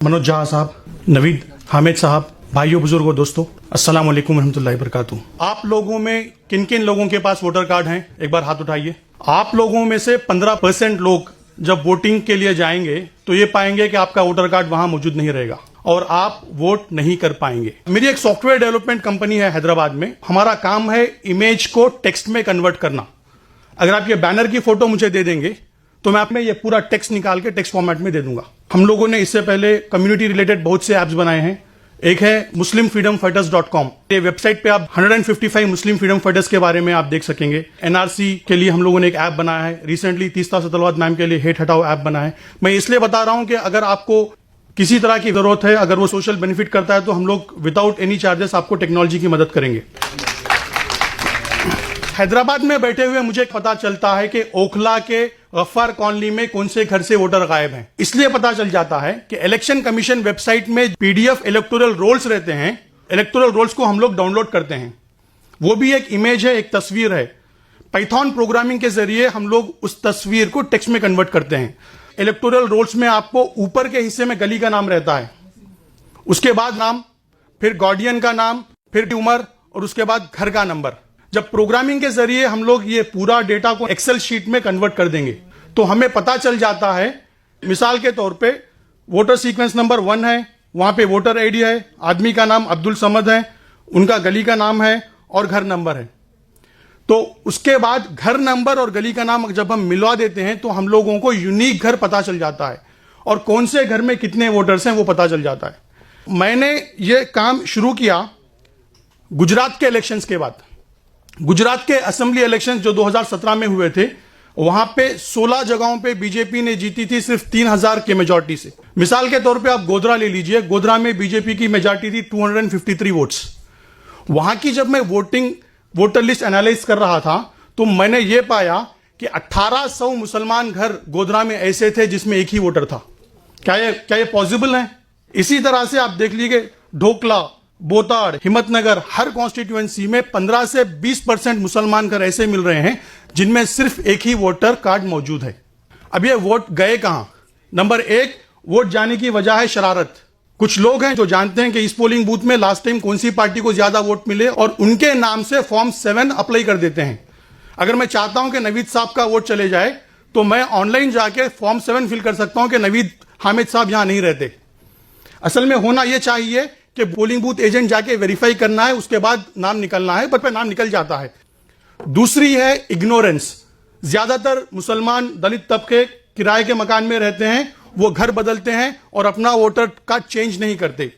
मनोज जहाँ साहब, नवीद हामिद साहब, भाइयों बुजुर्गों दोस्तों, अस्सलाम वालेकुम रहमतुल्लाहि वबरकातुहू। आप लोगों में किन किन लोगों के पास वोटर कार्ड हैं, एक बार हाथ उठाइए। आप लोगों में से 15% लोग जब वोटिंग के लिए जाएंगे तो ये पाएंगे कि आपका वोटर कार्ड वहां मौजूद नहीं रहेगा और आप वोट नहीं कर पाएंगे। मेरी एक सॉफ्टवेयर डेवलपमेंट कंपनी है हैदराबाद में। हमारा काम है इमेज को टेक्स्ट में कन्वर्ट करना। अगर आप ये बैनर की फोटो मुझे दे देंगे तो मैं आप में ये पूरा टेक्स्ट निकाल के टेक्स्ट फॉर्मेट में दे दूंगा। हम लोगों ने इससे पहले कम्युनिटी रिलेटेड बहुत से ऐप्स बनाए हैं। एक है muslimfreedomfighters.com। ये वेबसाइट पे आप 155 मुस्लिम फ्रीडम फाइटर्स के बारे में आप देख सकेंगे। एनआरसी के लिए हम लोगों ने एक ऐप बनाया है। रिसेंटली तीस्ता सतलवाद मैम के लिए हेट हटाओ ऐप बना है। मैं इसलिए बता रहा हूं कि अगर आपको किसी तरह की जरूरत है, अगर वो सोशल बेनिफिट करता है, तो हम लोग विदाउट एनी चार्जेस आपको टेक्नोलॉजी की मदद करेंगे। हैदराबाद में बैठे हुए मुझे पता चलता है कि ओखला के गफ्फार कॉलोनी में कौन से घर से वोटर गायब हैं। इसलिए पता चल जाता है कि इलेक्शन कमीशन वेबसाइट में पीडीएफ इलेक्टोरल रोल्स रहते हैं। इलेक्टोरल रोल्स को हम लोग डाउनलोड करते हैं। वो भी एक इमेज है, एक तस्वीर है। पाइथन प्रोग्रामिंग के जरिए हम लोग उस तस्वीर को टेक्स्ट में कन्वर्ट करते हैं। इलेक्टोरल रोल्स में आपको ऊपर के हिस्से में गली का नाम रहता है, उसके बाद नाम, फिर गार्डियन का नाम, फिर उम्र और उसके बाद घर का नंबर। जब प्रोग्रामिंग के जरिए हम लोग ये पूरा डेटा को एक्सेल शीट में कन्वर्ट कर देंगे तो हमें पता चल जाता है, मिसाल के तौर पे वोटर सीक्वेंस नंबर 1 है, वहां पे वोटर आईडी है, आदमी का नाम अब्दुल समद है, उनका गली का नाम है और घर नंबर है। तो उसके बाद घर नंबर और गली का नाम जब हम मिलवा देते हैं तो हम लोगों को यूनिक घर पता चल जाता है और कौन से घर में कितने वोटर्स हैं वो पता चल जाता है। मैंने ये काम शुरू किया गुजरात के इलेक्शंस के बाद। गुजरात के असेंबली इलेक्शंस जो 2017 में हुए थे, वहां पे 16 जगहों पे बीजेपी ने जीती थी सिर्फ 3000 के मेजॉरिटी से। मिसाल के तौर पे आप गोधरा ले लीजिए। गोधरा में बीजेपी की मेजॉरिटी थी 253 वोट्स। वहां की जब मैं वोटर लिस्ट एनालाइज कर रहा था तो मैंने ये पाया कि 1800 मुसलमान घर गोधरा में ऐसे थे जिसमें एक ही वोटर था। क्या ये पॉसिबल है? इसी तरह से आप देख लीजिए ढोकला, बोताड़, हिम्मतनगर, हर कॉन्स्टिट्यूएंसी में 15 से 20% मुसलमान घर ऐसे मिल रहे हैं जिनमें सिर्फ एक ही वोटर कार्ड मौजूद है। अब ये वोट गए कहां? नंबर 1, वोट जाने की वजह है शरारत। कुछ लोग हैं जो जानते हैं कि इस पोलिंग बूथ में लास्ट टाइम कौन सी पार्टी को ज्यादा वोट मिले और उनके नाम से फॉर्म 7 अप्लाई कर देते हैं। अगर मैं चाहता हूं कि नवीद साहब का वोट चले जाए तो मैं ऑनलाइन जाके फॉर्म 7 फिल कर सकता हूं कि नवीद हामिद साहब यहां नहीं रहते। असल में होना यह चाहिए कि पोलिंग बूथ एजेंट जाके वेरीफाई करना है, उसके बाद नाम निकलना है, पर नाम निकल जाता है। दूसरी है इग्नोरेंस। ज्यादातर मुसलमान दलित तबके किराए के मकान में रहते हैं, वो घर बदलते हैं और अपना वोटर कार्ड चेंज नहीं करते।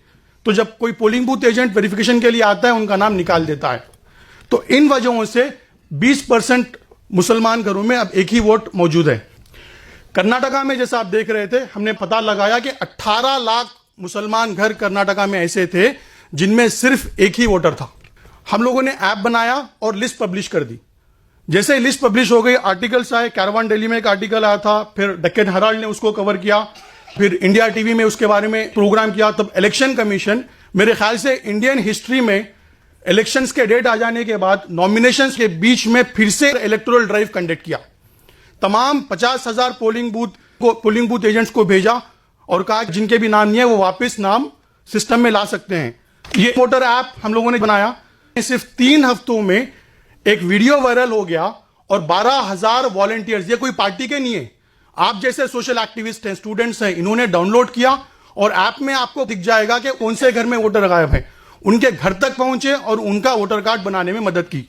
तो जब कोई पोलिंग बूथ एजेंट वेरिफिकेशन के लिए आता है, उनका नाम निकाल देता है। तो इन वजहों से 20% मुसलमान घरों में अब एक ही वोट मौजूद है। कर्नाटका में जैसा आप देख रहे थे, हमने पता लगाया कि 18 लाख मुसलमान घर कर्नाटका में ऐसे थे जिनमें सिर्फ एक ही वोटर था। हम लोगों ने ऐप बनाया और लिस्ट पब्लिश कर दी। जैसे लिस्ट पब्लिश हो गई, आर्टिकल्स आए। कैरवान डेली में एक आर्टिकल आया था, फिर डेक्कन हेराल्ड ने उसको कवर किया, फिर इंडिया टीवी में उसके बारे में प्रोग्राम किया। तब इलेक्शन कमीशन, मेरे ख्याल से इंडियन हिस्ट्री में इलेक्शंस के डेट आ जाने के बाद नॉमिनेशंस के बीच में फिर से इलेक्टोरल ड्राइव कंडक्ट किया। तमाम 50,000 पोलिंग बूथ एजेंट्स को भेजा और कहा जिनके भी नाम नहीं है वो वापस नाम सिस्टम में ला सकते हैं। ये वोटर ऐप हम लोगों ने बनाया। सिर्फ 3 हफ्तों में एक वीडियो वायरल हो गया और 12,000 वॉलंटियर्स, ये कोई पार्टी के नहीं है, आप जैसे सोशल एक्टिविस्ट हैं, स्टूडेंट्स हैं, इन्होंने डाउनलोड किया और ऐप में आपको दिख जाएगा कि कौन से घर में वोटर गायब है। उनके घर तक पहुंचे और उनका वोटर कार्ड बनाने में मदद की।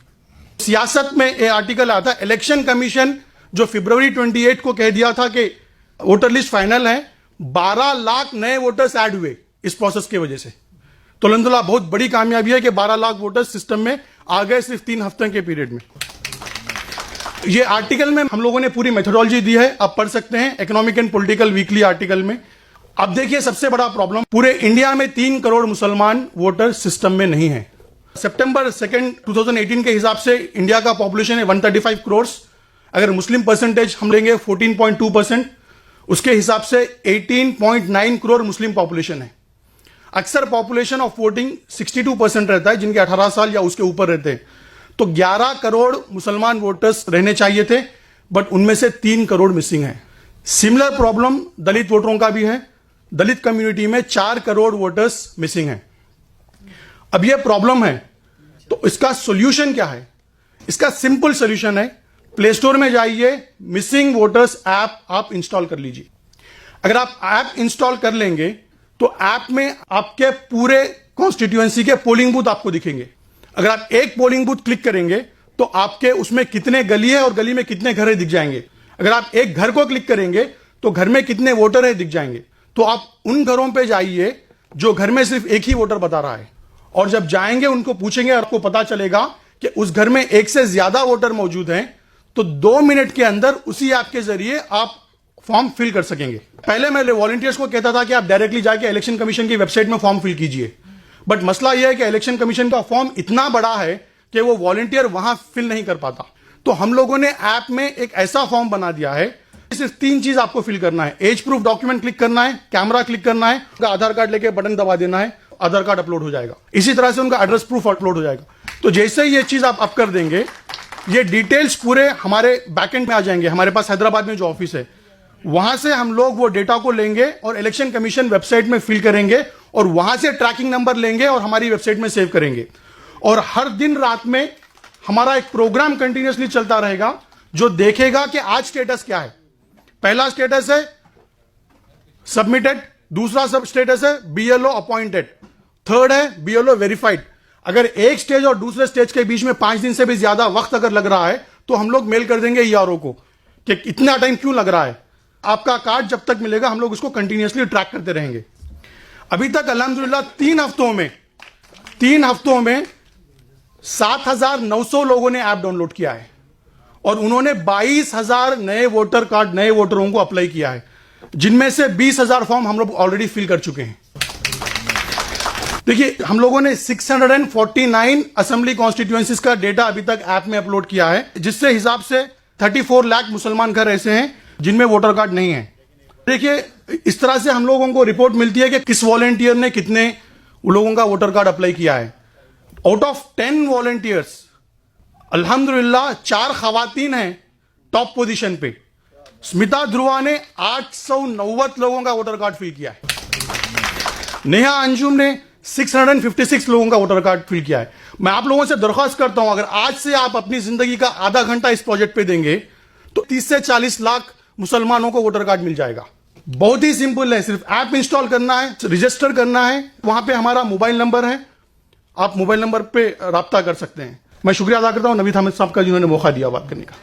सियासत में ये आर्टिकल आता, इलेक्शन कमीशन जो फरवरी 28 को कह दिया था कि वोटर लिस्ट फाइनल है, 12 लाख नए वोटर्स ऐड हुए इस प्रोसेस की वजह से। तो अल्हम्दुलिल्लाह बहुत बड़ी कामयाबी है कि 12 लाख वोटर्स सिस्टम में आ गए सिर्फ 3 हफ्ते के पीरियड में। ये आर्टिकल में हम लोगों ने पूरी मेथोडोलॉजी दी है, आप पढ़ सकते हैं economic and political weekly article में। अब देखिए सबसे बड़ा प्रॉब्लम, पूरे इंडिया में 3 करोड़ मुसलमान वोटर सिस्टम में नहीं है। सितंबर 2, 2018 के हिसाब से इंडिया का पॉपुलेशन है 135 करोड़। अगर मुस्लिम परसेंटेज हम लेंगे 14.2%, उसके हिसाब से 18.9 करोड़ मुस्लिम पॉपुलेशन है। अक्सर पॉपुलेशन ऑफ वोटिंग 62% रहता है, जिनके 18 साल या उसके ऊपर रहते हैं। तो 11 करोड़ मुसलमान वोटर्स रहने चाहिए थे, बट उनमें से 3 करोड़ मिसिंग है। सिमिलर प्रॉब्लम दलित वोटरों का भी है। दलित कम्युनिटी में 4 करोड़ वोटर्स मिसिंग हैं। अब यह प्रॉब्लम है, तो इसका सॉल्यूशन क्या है? इसका सिंपल सॉल्यूशन है, प्ले स्टोर में जाइए, मिसिंग वोटर्स ऐप आप इंस्टॉल कर लीजिए। अगर आप ऐप इंस्टॉल कर लेंगे तो ऐप में आपके पूरे कॉन्स्टिट्यूएंसी के पोलिंग बूथ आपको दिखेंगे। अगर आप एक पोलिंग बूथ क्लिक करेंगे तो आपके उसमें कितने गली है और गली में कितने घर है दिख जाएंगे। अगर आप एक घर को क्लिक करेंगे तो घर में कितने वोटर है दिख जाएंगे। तो आप उन घरों पे जाइए जो घर में सिर्फ एक ही वोटर बता रहा है, और जब जाएंगे उनको पूछेंगे, आपको पता चलेगा कि उस घर में एक से ज्यादा वोटर मौजूद हैं, तो 2 मिनट के अंदर उसी ऐप के जरिए आप फॉर्म फिल कर सकेंगे। पहले मैं वॉलंटियर्स को कहता था कि आप डायरेक्टली जाके इलेक्शन कमीशन की वेबसाइट में फॉर्म फिल कीजिए, बट मसला यह है कि इलेक्शन कमीशन का फॉर्म इतना बड़ा है कि वो वॉलंटियर वहां फिल नहीं कर पाता। तो हम लोगों ने ऐप में एक ऐसा फॉर्म बना दिया है, सिर्फ 3 चीज आपको फिल करना है। एज प्रूफ डॉक्यूमेंट क्लिक करना है, कैमरा क्लिक करना है, उनका आधार कार्ड लेके बटन दबा देना है, आधार कार्ड अपलोड हो जाएगा। इसी तरह से उनका एड्रेस प्रूफ अपलोड हो जाएगा। तो जैसे ही ये चीज आप अप कर देंगे, ये डिटेल्स पूरे हमारे बैकएंड में आ जाएंगे। हमारे पास हैदराबाद में जो ऑफिस है, वहां से हम लोग वो डेटा को लेंगे और इलेक्शन कमीशन वेबसाइट में फिल करेंगे, और वहां से ट्रैकिंग नंबर लेंगे और हमारी वेबसाइट में सेव करेंगे। और हर दिन रात में हमारा एक प्रोग्राम कंटिन्यूअसली चलता रहेगा जो देखेगा कि आज स्टेटस क्या है। पहला स्टेटस है सबमिटेड, दूसरा सब स्टेटस है बीएलओ अपॉइंटेड, थर्ड है बीएलओ वेरीफाइड। अगर एक स्टेज और दूसरे स्टेज के बीच में 5 दिन से भी ज्यादा वक्त अगर लग रहा है तो हम लोग मेल कर देंगे ईआरओ को कि इतना टाइम क्यों लग रहा है। आपका कार्ड जब तक मिलेगा हम लोग उसको कंटिन्यूअसली ट्रैक करते रहेंगे। अभी तक अल्हम्दुलिल्लाह 3 हफ्तों में 7,900 लोगों ने ऐप डाउनलोड किया है और उन्होंने 22,000 नए वोटर कार्ड, नए वोटरों को अप्लाई किया है, जिनमें से 20,000 फॉर्म हम लोग ऑलरेडी फिल कर चुके हैं। देखिए, हम लोगों ने 649 असेंबली कॉन्स्टिट्यूएंसीज का डेटा अभी तक ऐप में अपलोड किया है, जिससे हिसाब से 34 लाख मुसलमान घर ऐसे हैं जिनमें वोटर कार्ड नहीं है। देखिए, इस तरह से हम लोगों को रिपोर्ट मिलती है कि किस वॉलंटियर ने कितने लोगों का वोटर कार्ड अप्लाई किया है। आउट ऑफ 10 वॉलंटियर्स अल्हम्दुलिल्लाह 4 खवातीन हैं टॉप पोजीशन पे। स्मिता ध्रुवा ने 890 लोगों का वोटर कार्ड फिल किया है। नेहा अंजुम ने 656 लोगों का वोटर कार्ड फिल किया है। मैं आप लोगों से दरख्वास्त करता हूं, अगर आज से आप अपनी जिंदगी का आधा घंटा इस प्रोजेक्ट पे देंगे तो 30 से 40 लाख मुसलमानों को वोटर कार्ड मिल जाएगा। बहुत ही सिंपल है, सिर्फ ऐप इंस्टॉल करना है, रजिस्टर करना है। वहां पे हमारा मोबाइल नंबर है, आप मोबाइल नंबर पे राब्ता कर सकते हैं। मैं शुक्रिया अदा करता हूं नवीद हामिद साहब का जिन्होंने मौका दिया बात करने का।